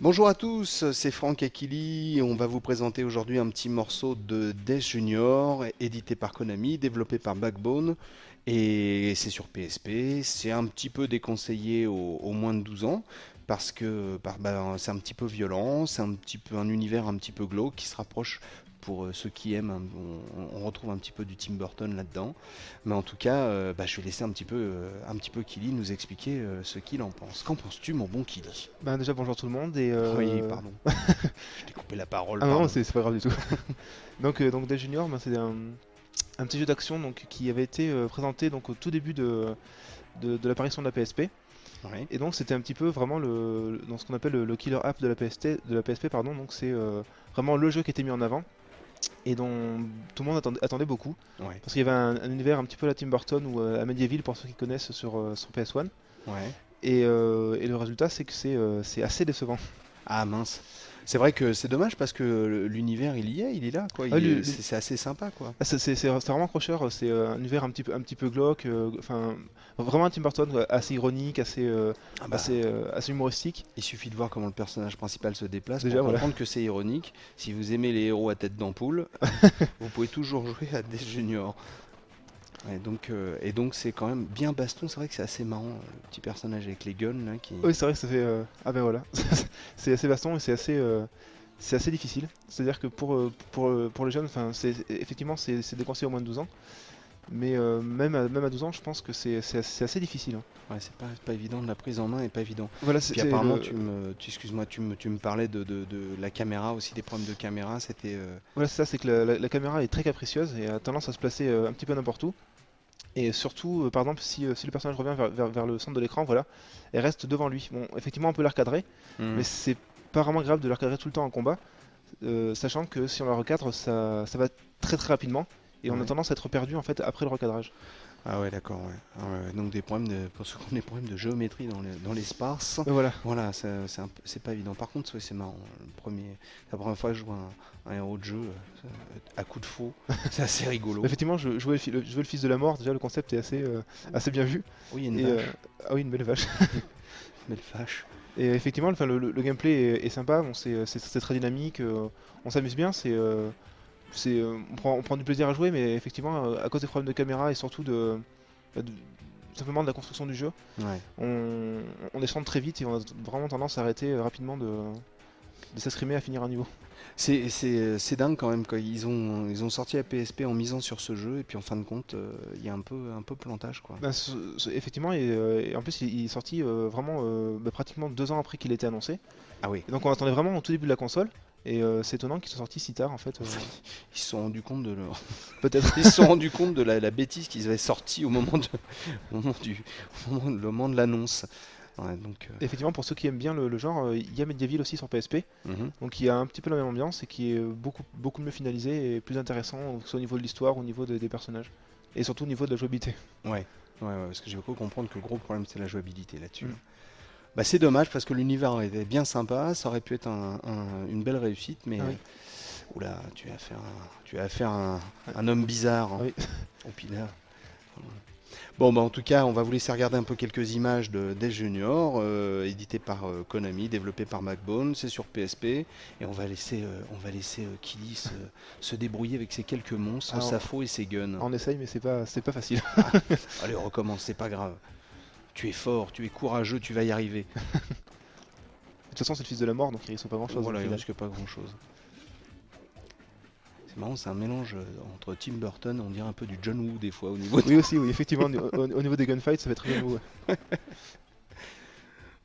Bonjour à tous, c'est Franck Akili. On va vous présenter aujourd'hui un petit morceau de Death Junior, édité par Konami, développé par Backbone, et c'est sur PSP. C'est un petit peu déconseillé aux moins de 12 ans, parce que c'est un petit peu violent, c'est un petit peu un univers un petit peu glauque qui se rapproche, pour ceux qui aiment, on retrouve un petit peu du Tim Burton là-dedans. Mais en tout cas, je vais laisser un petit peu Kili nous expliquer ce qu'il en pense. Qu'en penses-tu, mon bon Kili? Ben déjà bonjour tout le monde et Oui, pardon. Je t'ai coupé la parole, ah non pardon. c'est pas grave du tout. Donc Death Junior, ben, c'est un petit jeu d'action donc qui avait été présenté donc au tout début de l'apparition de la PSP Ouais. et donc c'était un petit peu vraiment dans ce qu'on appelle le killer app de la PSP pardon, donc c'est vraiment le jeu qui était mis en avant et dont tout le monde attendait beaucoup Ouais. parce qu'il y avait un univers un petit peu à la Tim Burton ou à Medieval pour ceux qui connaissent sur PS1 Ouais. et le résultat c'est que c'est assez décevant. Ah mince. C'est vrai que c'est dommage parce que l'univers il est là quoi. Ah, C'est assez sympa quoi. ah, c'est vraiment accrocheur, c'est un univers un petit peu glauque, enfin vraiment un Tim Burton quoi, assez ironique, Ah bah, assez humoristique. il suffit de voir comment le personnage principal se déplace pour Déjà voilà. comprendre que c'est ironique. Si vous aimez les héros à tête d'ampoule, vous pouvez toujours jouer à Death Junior. Ouais, et donc c'est quand même bien baston. C'est vrai que c'est assez marrant le petit personnage avec les guns là qui. Oui c'est vrai que ça fait ah ben voilà, c'est assez vaston et c'est assez difficile. C'est-à-dire que pour les jeunes, enfin effectivement c'est déconseillé au moins de 12 ans, mais même à 12 ans je pense que c'est assez difficile, hein. Ouais, c'est pas évident, de la prise en main est pas évident. Voilà Puis apparemment, excuse-moi, tu me parlais de la caméra aussi, des problèmes de caméra, c'était. Voilà c'est ça, c'est que la caméra est très capricieuse et a tendance à se placer un petit peu n'importe où. Et surtout, par exemple, si le personnage revient vers le centre de l'écran, voilà, elle reste devant lui. Bon, effectivement, on peut la recadrer, Hmm. mais c'est pas vraiment grave de la recadrer tout le temps en combat, sachant que si on la recadre, ça va très très rapidement, et on a Ouais. tendance à être perdu en fait après le recadrage. Ah ouais, d'accord, ouais. Ah ouais, donc des problèmes pour ceux qui ont des problèmes de géométrie dans l'espace. Mais voilà, Voilà, c'est pas évident. Par contre, ouais, c'est marrant. La première fois que je joue un héros de jeu à coup de faux, c'est assez rigolo. effectivement, je jouais le fils de la mort, déjà le concept est assez bien vu. Oui, il y a une Et, vache, ah oui, une belle vache. belle vache. Et effectivement, enfin, le gameplay est sympa, bon, c'est très dynamique, on s'amuse bien, on prend du plaisir à jouer, mais effectivement, à cause des problèmes de caméra et surtout bah, de- simplement de la construction du jeu, Ouais. on, on descend très vite et on a vraiment tendance à arrêter rapidement de s'escrimer à finir un niveau. C'est dingue quand même, quoi. Ils ont sorti la PSP en misant sur ce jeu, et puis en fin de compte, il y a un peu plantage, quoi. Ben, effectivement, et en plus, il est sorti vraiment pratiquement 2 ans après qu'il ait été annoncé. Ah oui. Et donc on attendait vraiment au tout début de la console. Et c'est étonnant qu'ils soient sortis si tard en fait. Ils se sont rendus compte Peut-être. Ils se sont rendus compte de la bêtise qu'ils avaient sortie au moment de l'annonce. Ouais, Effectivement, pour ceux qui aiment bien le genre, il y a Medieval aussi sur PSP. mhm. Donc il y a un petit peu la même ambiance et qui est beaucoup mieux finalisé et plus intéressant, que ce soit au niveau de l'histoire ou au niveau des personnages. Et surtout au niveau de la jouabilité. Ouais. Ouais, parce que j'ai cru comprendre que le gros problème c'est la jouabilité là-dessus. Mm. Bah, c'est dommage parce que l'univers était bien sympa, ça aurait pu être une belle réussite, mais Ah oui. oula, tu as affaire à un homme bizarre, Ah hein. oui. Oh, puis là, bon, bah en tout cas, on va vous laisser regarder un peu quelques images de Death Junior, édité par Konami, développé par Backbone, c'est sur PSP, et on va laisser Kili se débrouiller avec ses quelques monstres, Alors, sa faux et ses guns. on essaye, mais c'est pas facile. Ah, allez, on recommence, c'est pas grave. Tu es fort, tu es courageux, tu vas y arriver. De toute façon, c'est le fils de la mort, donc il risque pas grand chose. Voilà, il risque pas grand-chose. C'est marrant, c'est un mélange entre Tim Burton, on dirait un peu du John Woo des fois au niveau de... Oui, aussi, oui, effectivement, au niveau des gunfights, ça va être très bien beau. Ouais.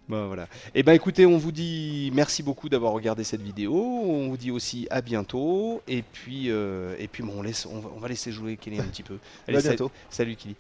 Bah, voilà. Et ben écoutez, on vous dit merci beaucoup d'avoir regardé cette vidéo. On vous dit aussi à bientôt. Et puis bon, on va laisser jouer Kelly un petit peu. Allez, À bientôt. salut Kelly.